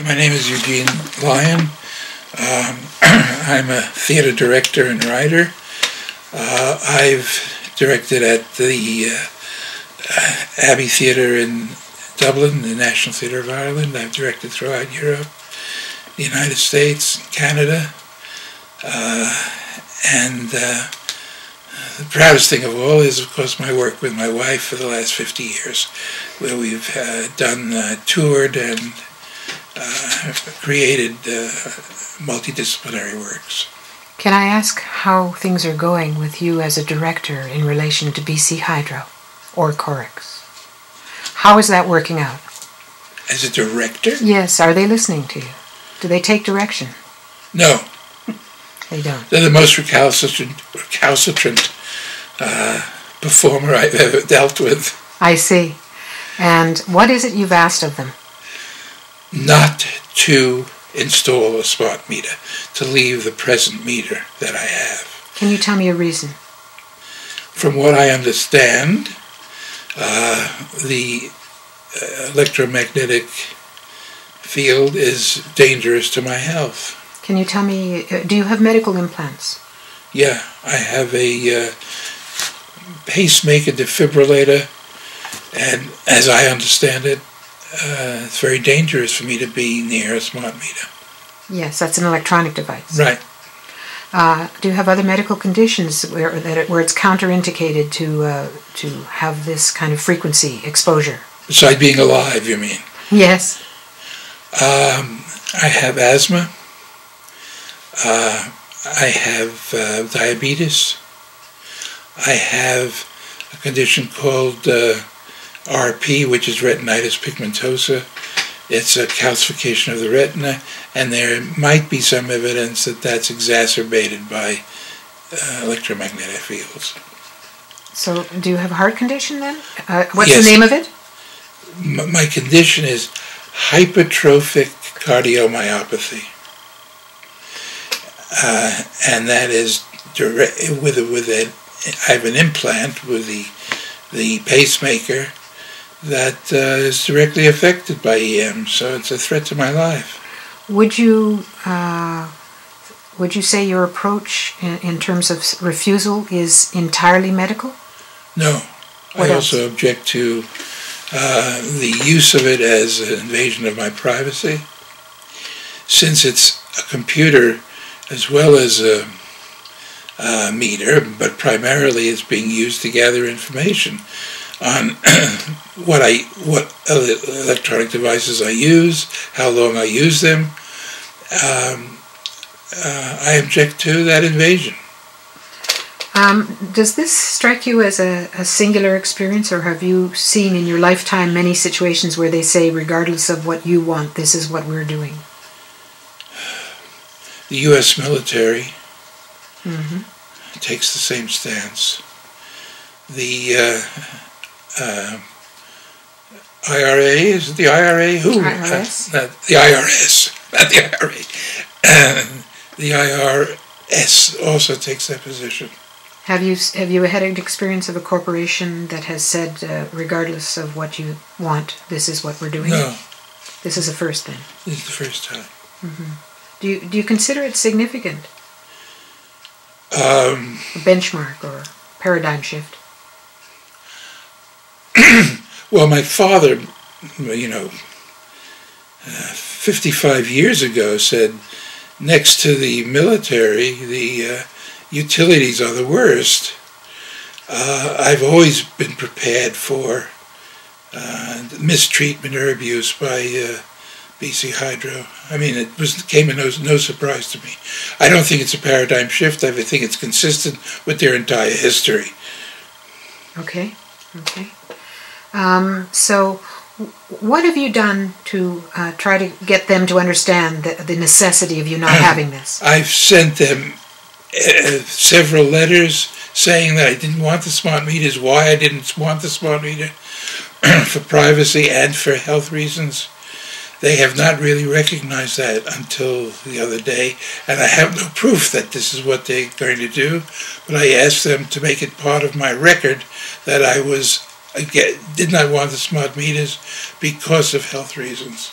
My name is Eugene. I'm a theater director and writer. I've directed at the Abbey Theatre in Dublin, the National Theatre of Ireland. I've directed throughout Europe, the United States, Canada, and the proudest thing of all is, of course, my work with my wife for the last 50 years, where we've toured and created multidisciplinary works. Can I ask how things are going with you as a director in relation to BC Hydro or Corix? How is that working out? As a director? Yes. Are they listening to you? Do they take direction? No. They don't. They're the most recalcitrant performer I've ever dealt with. I see. And what is it you've asked of them? Not to install a smart meter, to leave the present meter that I have. Can you tell me a reason? From what I understand, the electromagnetic field is dangerous to my health. Can you tell me, do you have medical implants? Yeah, I have a pacemaker defibrillator, and as I understand it, it's very dangerous for me to be near a smart meter. Yes, that's an electronic device. Right. Do you have other medical conditions where it's counterindicated to have this kind of frequency exposure? Besides being alive, you mean? Yes. I have asthma. I have diabetes. I have a condition called RP, which is retinitis pigmentosa. It's a calcification of the retina, and there might be some evidence that that's exacerbated by electromagnetic fields. So, do you have a heart condition then? What's Yes. the name of it? My condition is hypertrophic cardiomyopathy, and that is I have an implant with the pacemaker that is directly affected by EM, so it's a threat to my life. Would you say your approach in terms of refusal is entirely medical? No. What I else? also object to the use of it as an invasion of my privacy. Since it's a computer as well as a meter, but primarily it's being used to gather information on what electronic devices I use, how long I use them. I object to that invasion. Does this strike you as a singular experience, or have you seen in your lifetime many situations where they say, regardless of what you want, this is what we're doing? The U.S. military takes the same stance. The IRA, is it the IRA? Who? IRS? The IRS, not the IRA. The IRS also takes that position. Have you had an experience of a corporation that has said, regardless of what you want, this is what we're doing? No. This is the first thing. This is the first time. Do you consider it significant? A benchmark or paradigm shift? Well, my father, 55 years ago said, next to the military, the utilities are the worst. I've always been prepared for mistreatment or abuse by BC Hydro. I mean, it came as no surprise to me. I don't think it's a paradigm shift. I think it's consistent with their entire history. Okay. So, what have you done to try to get them to understand the necessity of you not having this? I've sent them several letters saying that I didn't want the smart meters, why I didn't want the smart meter, for privacy and for health reasons. They have not really recognized that until the other day, and I have no proof that this is what they're going to do, but I asked them to make it part of my record that I did not want the smart meters because of health reasons.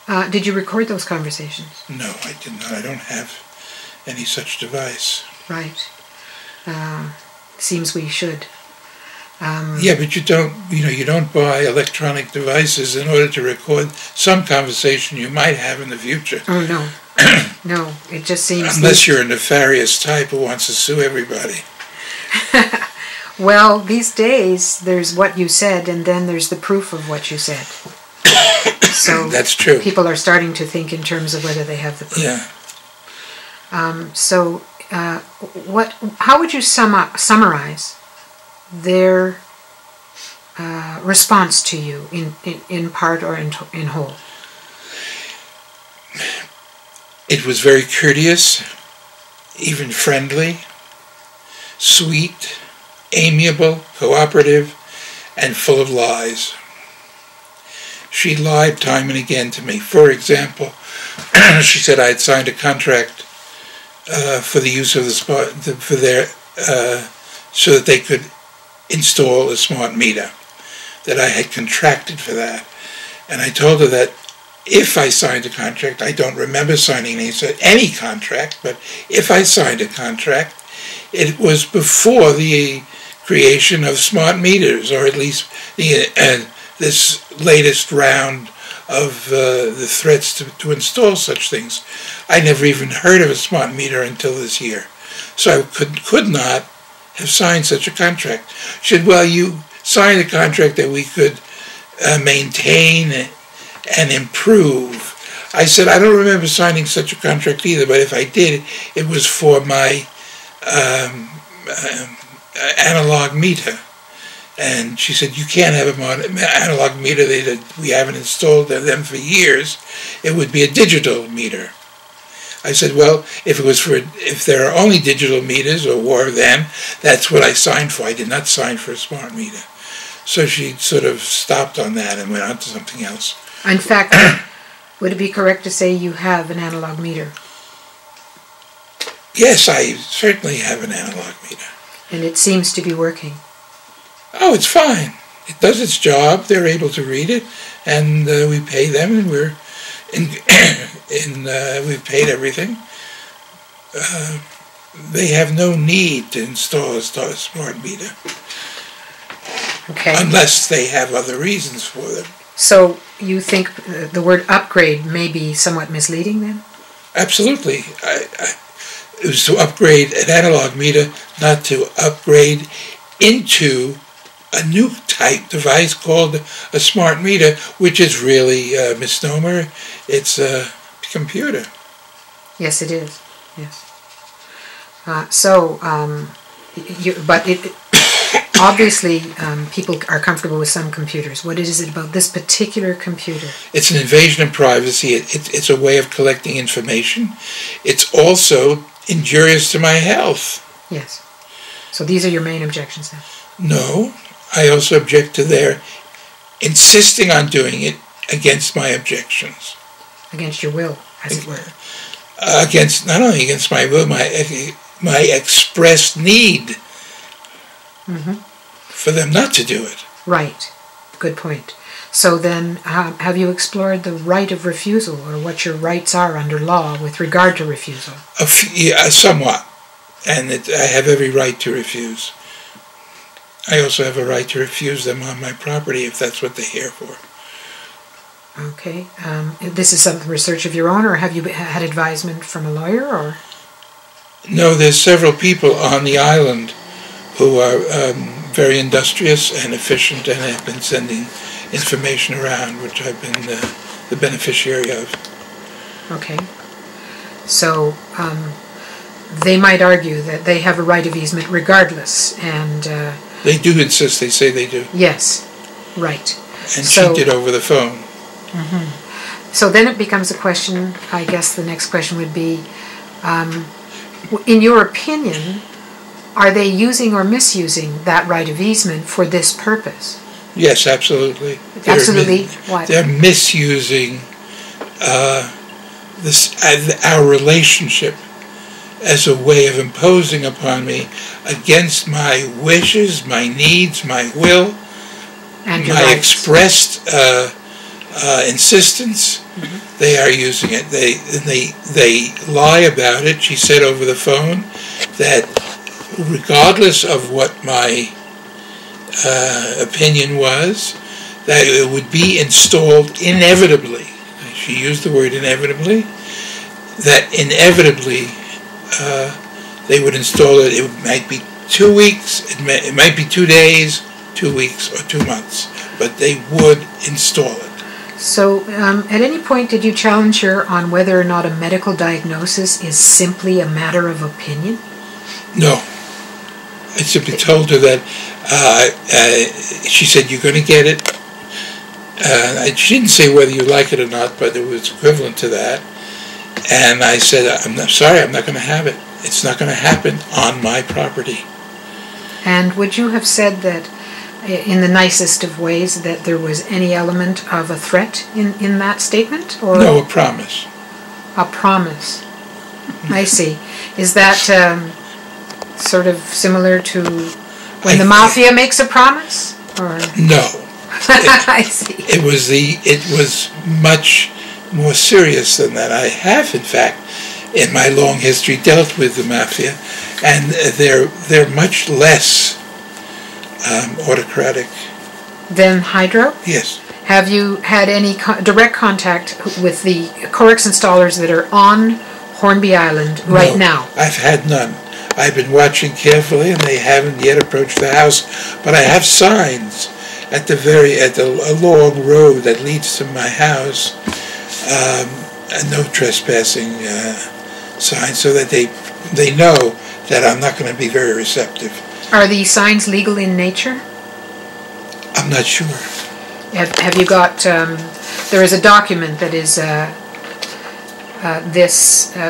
Did you record those conversations? No, I did not. I don't have any such device. Right. Seems we should. Yeah, but you don't buy electronic devices in order to record some conversation you might have in the future. Oh, no. No, it just seems... Unless you're a nefarious type who wants to sue everybody. Well, these days, there's what you said, and then there's the proof of what you said. So that's true. People are starting to think in terms of whether they have the proof. Yeah. How would you summarize their response to you in part or in whole? It was very courteous, even friendly, sweet, amiable, cooperative, and full of lies. She lied time and again to me. For example, she said I had signed a contract for the use of so that they could install a smart meter, that I had contracted for that. And I told her that if I signed a contract, I don't remember signing any contract, but if I signed a contract, it was before the creation of smart meters, or at least this latest round of the threats to install such things. I never even heard of a smart meter until this year. So I could not have signed such a contract. She said, well, you signed a contract that we could maintain and improve. I said, I don't remember signing such a contract either, but if I did, it was for my analog meter. And she said, you can't have an analog meter. We haven't installed them for years. It would be a digital meter. I said, well, if there are only digital meters, or were then, that's what I signed for. I did not sign for a smart meter. So she sort of stopped on that and went on to something else. In fact, would it be correct to say you have an analog meter? Yes, I certainly have an analog meter. And it seems to be working. Oh, it's fine. It does its job. They're able to read it, and we pay them, and we've paid everything. They have no need to install a smart meter. Okay. Unless they have other reasons for them. So you think the word upgrade may be somewhat misleading then? Absolutely. It was to upgrade an analog meter, not to upgrade into a new type device called a smart meter, which is really a misnomer. It's a computer. Yes, it is. Yes. Obviously, people are comfortable with some computers. What is it about this particular computer? It's an invasion of privacy. It's a way of collecting information. It's also injurious to my health. Yes. So these are your main objections then? No. I also object to their insisting on doing it against my objections. Against your will, as it were. Not only against my will, my expressed need. Mm-hmm. For them not to do it. Right. Good point. So then, have you explored the right of refusal, or what your rights are under law with regard to refusal? Somewhat. And I have every right to refuse. I also have a right to refuse them on my property if that's what they're here for. Okay. This is some research of your own, or have you had advisement from a lawyer, or? No, there's several people on the island who are very industrious and efficient and have been sending information around, which I've been the beneficiary of. Okay. So they might argue that they have a right of easement regardless, and... they do insist, they say they do. Yes, right. And she did over the phone. Mm-hmm. So then it becomes a question, I guess the next question would be, in your opinion, are they using or misusing that right of easement for this purpose? Yes, absolutely. Absolutely. What? They're misusing our relationship as a way of imposing upon me against my wishes, my needs, my will, and my expressed insistence, they are using it. They lie about it. She said over the phone that regardless of what my opinion was, that it would be installed inevitably. She used the word inevitably. That inevitably they would install it. It might be 2 weeks, it might be 2 days, 2 weeks, or 2 months, but they would install it. So, at any point did you challenge her on whether or not a medical diagnosis is simply a matter of opinion? No. I simply told her that, she said, you're going to get it. She didn't say whether you like it or not, but it was equivalent to that. And I said, I'm sorry, I'm not going to have it. It's not going to happen on my property. And would you have said that, in the nicest of ways, that there was any element of a threat in that statement? Or no, a promise. A promise. I see. Is that sort of similar to when the mafia makes a promise? Or no. I see. It was much more serious than that. I have, in fact, in my long history, dealt with the mafia, and they're much less autocratic. Than Hydro? Yes. Have you had any direct contact with the Corix installers that are on Hornby Island right now? I've had none. I've been watching carefully, and they haven't yet approached the house. But I have signs at a long road that leads to my house, a no trespassing sign, so that they know that I'm not going to be very receptive. Are the signs legal in nature? I'm not sure. Have you got, there is a document that is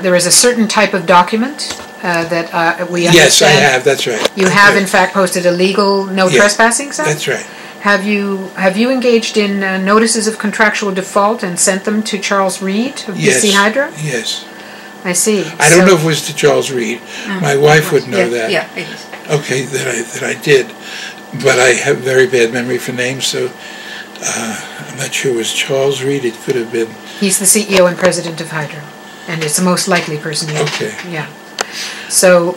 there is a certain type of document that we understand. Yes, I have, that's right. You have in fact posted a legal no trespassing sign? That's right. Have you engaged in notices of contractual default and sent them to Charles Reed of BC Hydro? Yes. I see. I don't know if it was to Charles Reed. My wife would know that. Yeah, it is. Okay, that I did. But I have very bad memory for names, so I'm not sure it was Charles Reed. It could have been. He's the CEO and president of Hydro, and it's the most likely person. Okay. Yeah. So,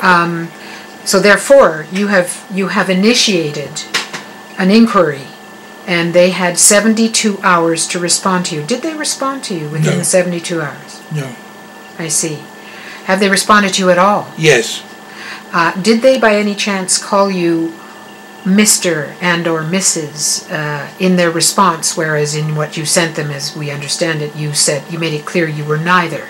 so therefore, you have initiated an inquiry, and they had 72 hours to respond to you. Did they respond to you within the 72 hours? No. I see. Have they responded to you at all? Yes. Did they by any chance call you Mr. and or Mrs. In their response, whereas in what you sent them, as we understand it, you made it clear you were neither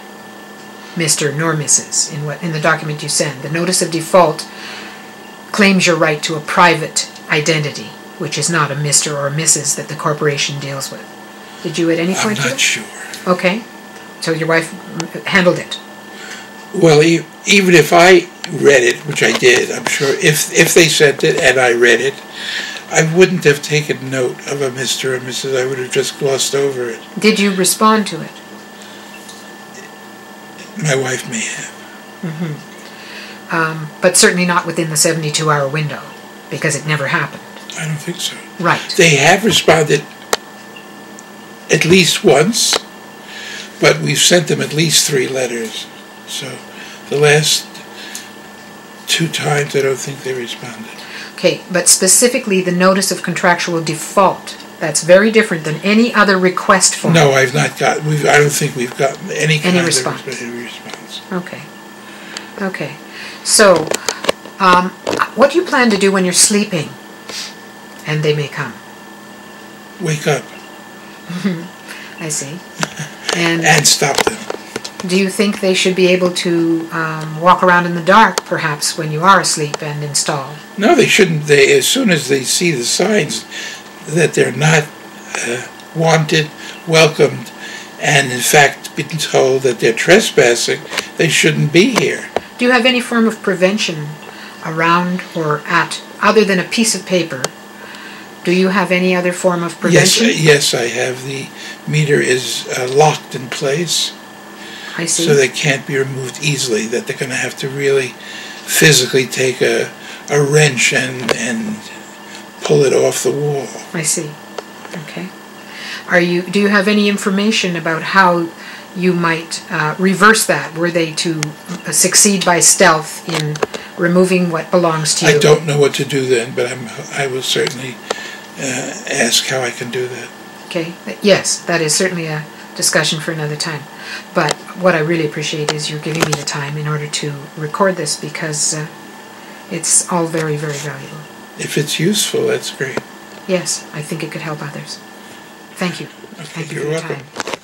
Mr. nor Mrs. in the document you send. The notice of default claims your right to a private identity, which is not a Mr. or Mrs. that the corporation deals with. Did you at any point? I'm not sure. Okay. So your wife handled it. Well, even if I read it, which I did, I'm sure, if they sent it and I read it, I wouldn't have taken note of a Mr. or Mrs. I would have just glossed over it. Did you respond to it? My wife may have. But certainly not within the 72-hour window, because it never happened. I don't think so. Right. They have responded at least once, but we've sent them at least 3 letters. So the last 2 times I don't think they responded. Okay, but specifically the notice of contractual default, that's very different than any other request form. No, I've not got. I don't think we've gotten any kind of response. Okay. Okay. So, what do you plan to do when you're sleeping and they may come? Wake up. I see. And stop them. Do you think they should be able to walk around in the dark, perhaps, when you are asleep and install? No, they shouldn't. As soon as they see the signs that they're not wanted, welcomed, and in fact been told that they're trespassing, they shouldn't be here. Do you have any form of prevention around or at, other than a piece of paper? Do you have any other form of prevention? Yes, I have. The meter is locked in place. I see. So they can't be removed easily, that they're going to have to really physically take a wrench and pull it off the wall. I see. Okay. Do you have any information about how you might reverse that, were they to succeed by stealth in removing what belongs to you? I don't know what to do then, but I will certainly ask how I can do that. Okay, yes, that is certainly a discussion for another time. But what I really appreciate is you're giving me the time in order to record this, because it's all very, very valuable. If it's useful, that's great. Yes, I think it could help others. Thank you. Okay, Thank you you're for your welcome. time.